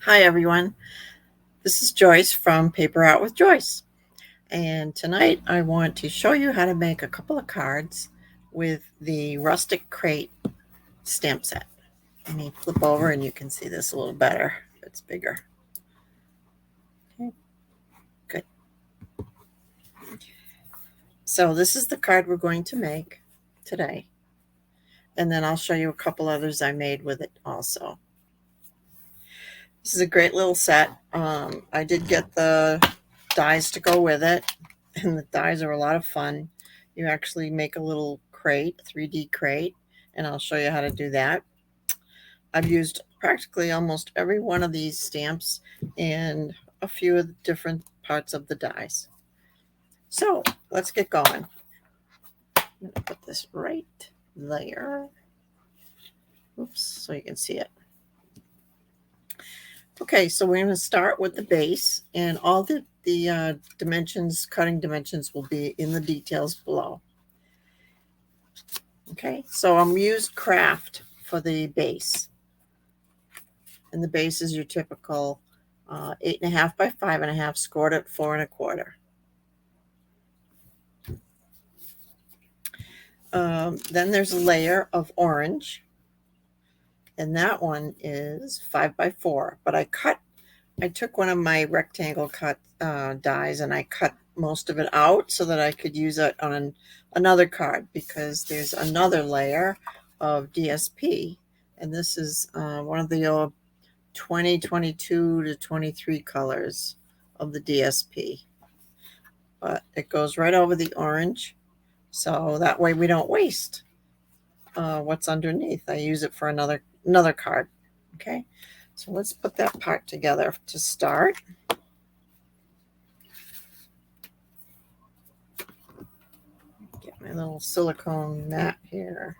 Hi everyone, this is Joyce from Paper Out with Joyce, and tonight I want to show you how to make a couple of cards with the Rustic Crate stamp set. Let me flip over and you can see this a little better. It's bigger. Okay, good. So this is the card we're going to make today, and then I'll show you a couple others I made with it also. This is a great little set. I did get the dies to go with it, and the dies are a lot of fun. You actually make a little crate, 3D crate, and I'll show you how to do that. I've used practically almost every one of these stamps and a few of the different parts of the dies. So let's get going. I'm going to put this right there. Oops, so you can see it. Okay, so we're going to start with the base, and all the dimensions, cutting dimensions will be in the details below. Okay, so I'm used craft for the base, and the base is your typical 8.5 by 5.5, scored at 4 1/4. Then there's a layer of orange, and that one is 5 by 4. But I took one of my rectangle cut dies and I cut most of it out so that I could use it on another card, because there's another layer of DSP, and this is one of the 2022 to 23 colors of the DSP, but it goes right over the orange, so that way we don't waste what's underneath. I use it for another card. Okay, so let's put that part together to start. Get my little silicone mat here.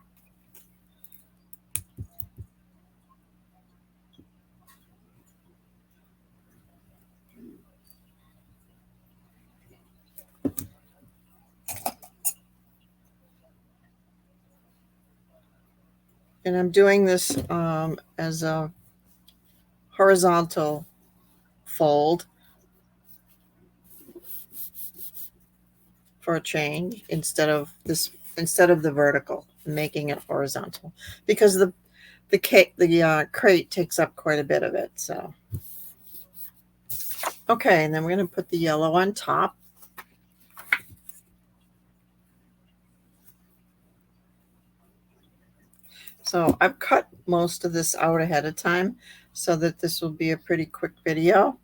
And I'm doing this as a horizontal fold for a change instead of the vertical, making it horizontal, because the crate takes up quite a bit of it. So okay, and then we're going to put the yellow on top. So I've cut most of this out ahead of time so that this will be a pretty quick video.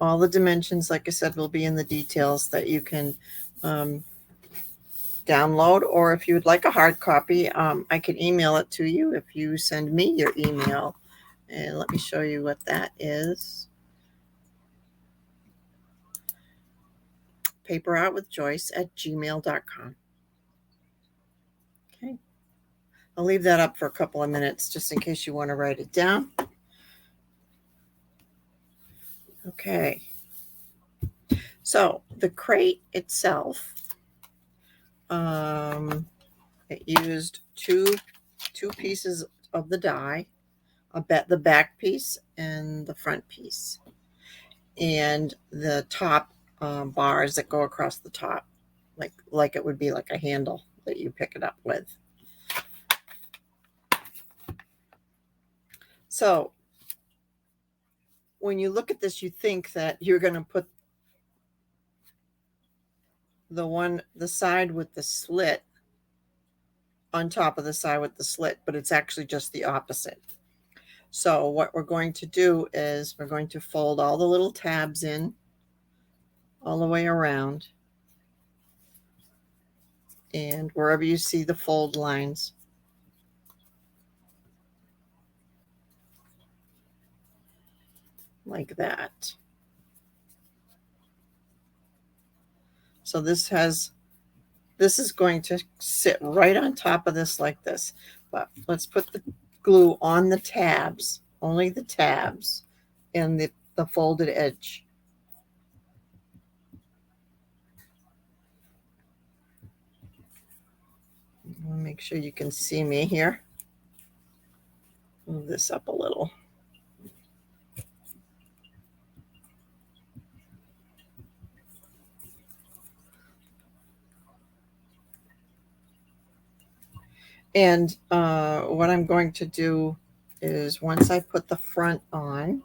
All the dimensions, like I said, will be in the details that you can download, or if you would like a hard copy, I can email it to you if you send me your email. And let me show you what that is. paperoutwithjoyce@gmail.com. Okay, I'll leave that up for a couple of minutes just in case you want to write it down. Okay, so the crate itself, it used two pieces of the die, the back piece and the front piece, and the top bars that go across the top, like it would be like a handle that you pick it up with. So when you look at this, you think that you're going to put the side with the slit on top of the side with the slit, but it's actually just the opposite. So what we're going to do is we're going to fold all the little tabs in all the way around, and wherever you see the fold lines, like that. So this is going to sit right on top of this like this, but let's put the glue on the tabs, only the tabs and the folded edge. I'll make sure you can see me here. Move this up a little. And what I'm going to do is once I put the front on,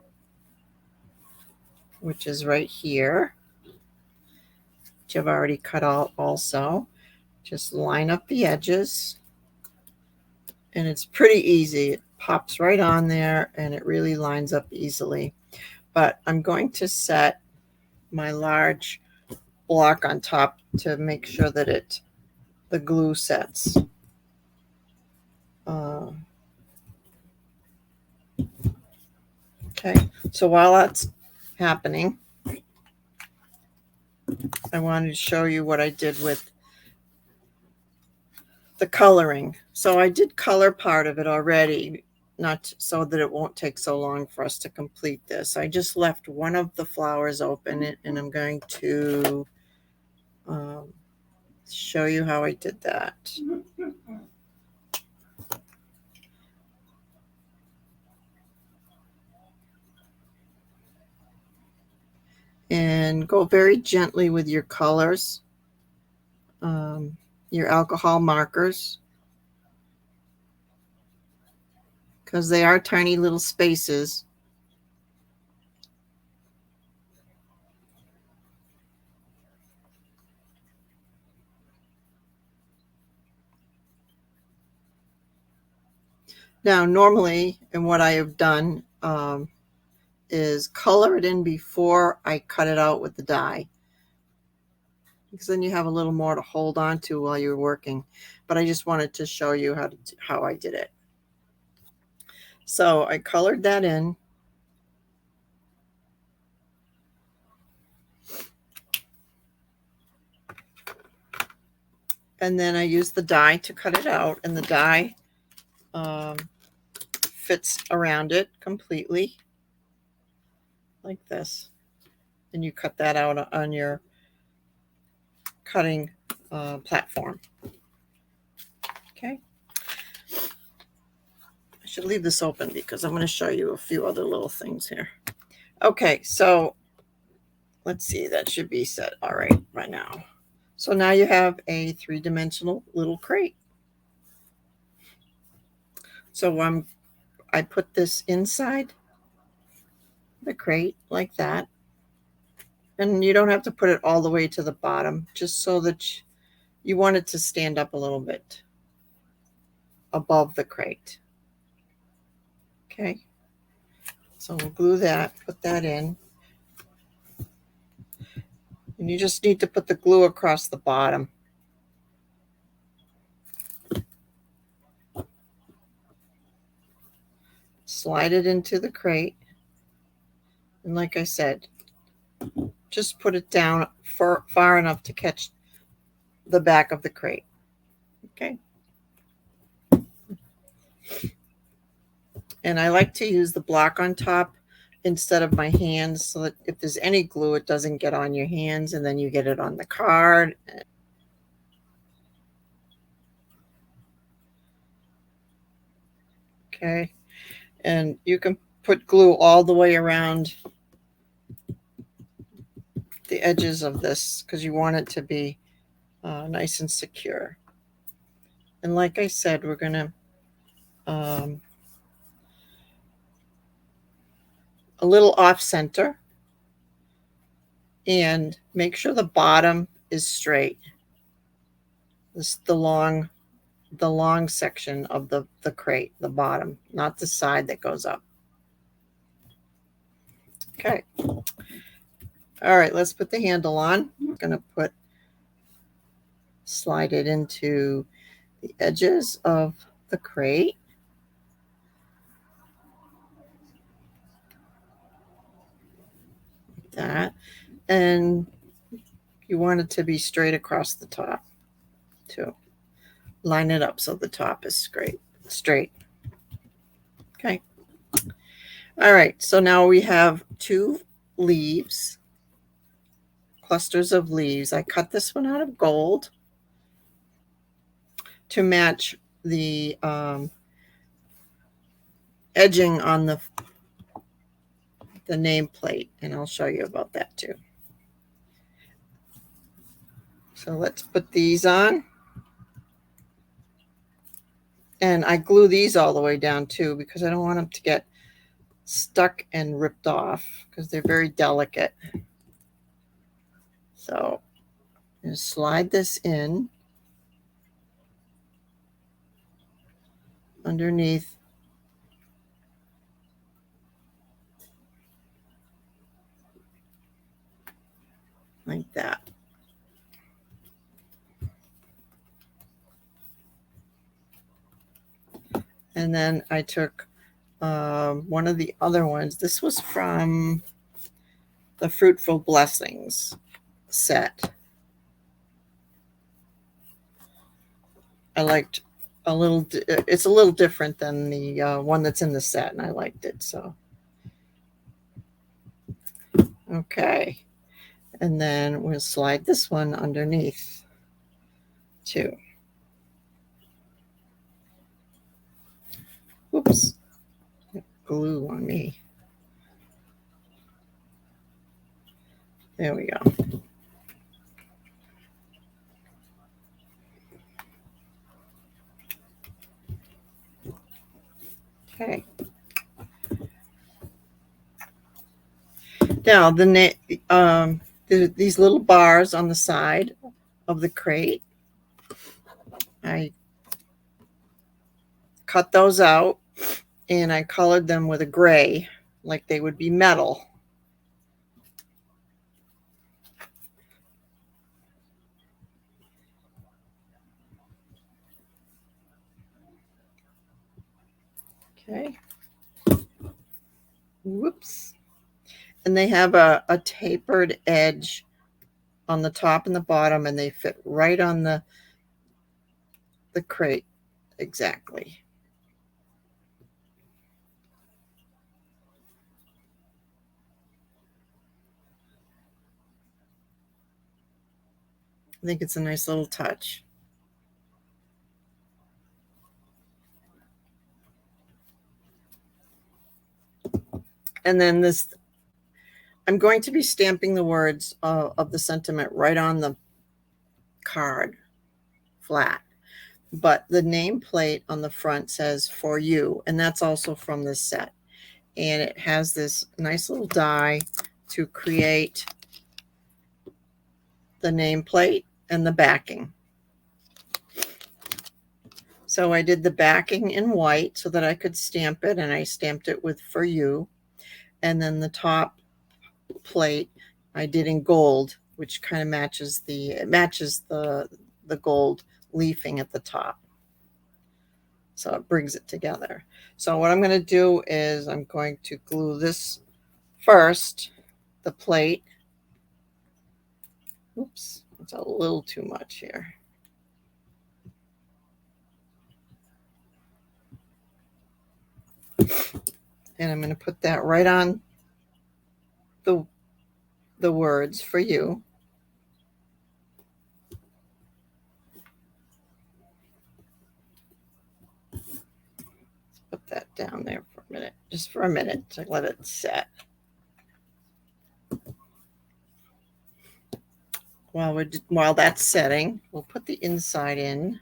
which is right here, which I've already cut out also, just line up the edges. And it's pretty easy. It pops right on there and it really lines up easily. But I'm going to set my large block on top to make sure that the glue sets. Okay, so while that's happening, I wanted to show you what I did with the coloring. So I did color part of it already, not so that it won't take so long for us to complete this. I just left one of the flowers open and I'm going to show you how I did that. And go very gently with your colors, your alcohol markers, because they are tiny little spaces. Now, normally, and what I have done is color it in before I cut it out with the die, because then you have a little more to hold on to while you're working. But I just wanted to show you how I did it. So I colored that in. And then I used the die to cut it out, and the die fits around it completely like this. And you cut that out on your cutting platform. Okay. I should leave this open because I'm going to show you a few other little things here. Okay, so let's see, that should be set all right now. So now you have a three-dimensional little crate. So I put this inside the crate like that. And you don't have to put it all the way to the bottom, just so that you want it to stand up a little bit above the crate. Okay, so we'll glue that, put that in. And you just need to put the glue across the bottom. Slide it into the crate. And like I said, just put it down far enough to catch the back of the crate. Okay. And I like to use the block on top instead of my hands, so that if there's any glue, it doesn't get on your hands and then you get it on the card. Okay. And you can put glue all the way around the edges of this because you want it to be nice and secure. And like I said, we're going to a little off center and make sure the bottom is straight. This the long section of the crate, the bottom, not the side that goes up. Okay. All right, let's put the handle on. I'm going to slide it into the edges of the crate. Like that. And you want it to be straight across the top too. Line it up so the top is straight. Okay. All right, so now we have two leaves, clusters of leaves. I cut this one out of gold to match the edging on the nameplate, and I'll show you about that too. So let's put these on. And I glue these all the way down too because I don't want them to get stuck and ripped off because they're very delicate. So just slide this in underneath. Like that. And then I took one of the other ones. This was from the Fruitful Blessings set. I liked a little, it's a little different than the one that's in the set, and I liked it. So, okay. And then we'll slide this one underneath too. Oops, glue on me. There we go. Okay. Now these little bars on the side of the crate, I cut those out and I colored them with a gray, like they would be metal. Okay. Whoops. And they have a tapered edge on the top and the bottom, and they fit right on the crate exactly. I think it's a nice little touch. And then this, I'm going to be stamping the words of the sentiment right on the card flat. But the nameplate on the front says "For You," and that's also from this set. And it has this nice little die to create the nameplate and the backing. So I did the backing in white so that I could stamp it, and I stamped it with "For You." And then the top plate I did in gold, which kind of matches the gold leafing at the top. So it brings it together. So what I'm going to do is I'm going to glue this first, the plate. Oops, it's a little too much here. And I'm going to put that right on the words "For You." Put that down there for a minute, just for a minute to let it set. While that's setting, we'll put the inside in.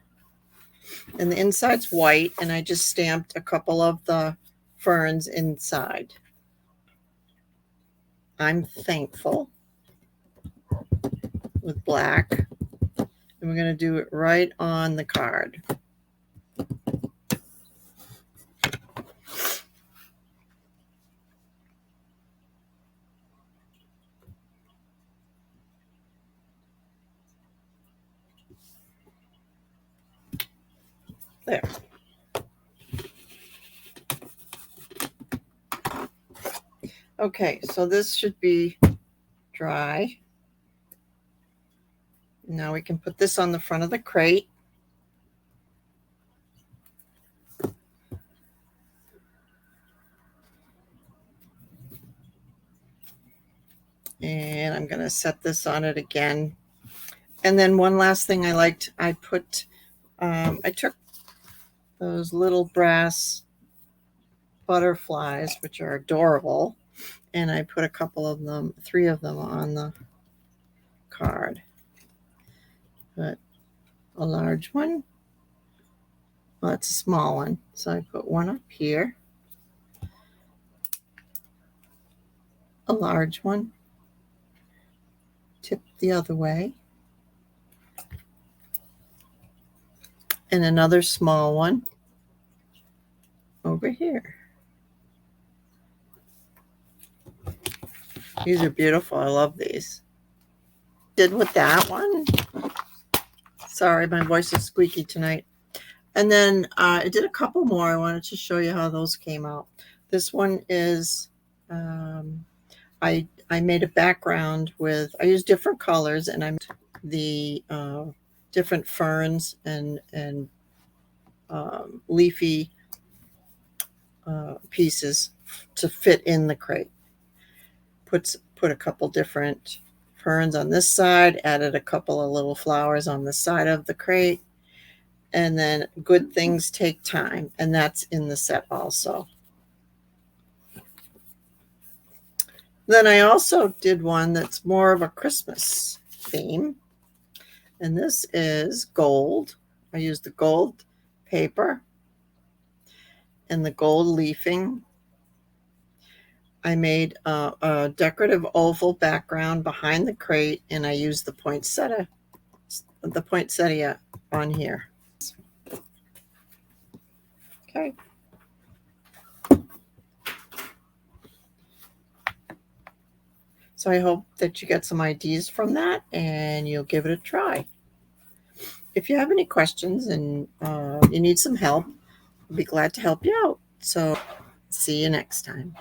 And the inside's white, and I just stamped a couple of the ferns inside. I'm Thankful with black. And we're going to do it right on the card. There. Okay, so this should be dry. Now we can put this on the front of the crate. And I'm going to set this on it again. And then one last thing I liked, I took those little brass butterflies, which are adorable, and I put a couple of them, 3 of them on the card. Put a large one Well, that's a small one. So I put one up here, a large one, tipped the other way, and another small one over here. These are beautiful. I love these. Did with that one. Sorry, my voice is squeaky tonight. And then I did a couple more. I wanted to show you how those came out. This one is, I made a background with, I used different colors, and I made the different ferns and leafy pieces to fit in the crate. Put a couple different ferns on this side, added a couple of little flowers on the side of the crate, and then good things take time, and that's in the set also. Then I also did one that's more of a Christmas theme, and this is gold. I used the gold paper and the gold leafing. I made a decorative oval background behind the crate, and I used the poinsettia on here. Okay. So I hope that you get some ideas from that and you'll give it a try. If you have any questions and you need some help, I'll be glad to help you out. So see you next time.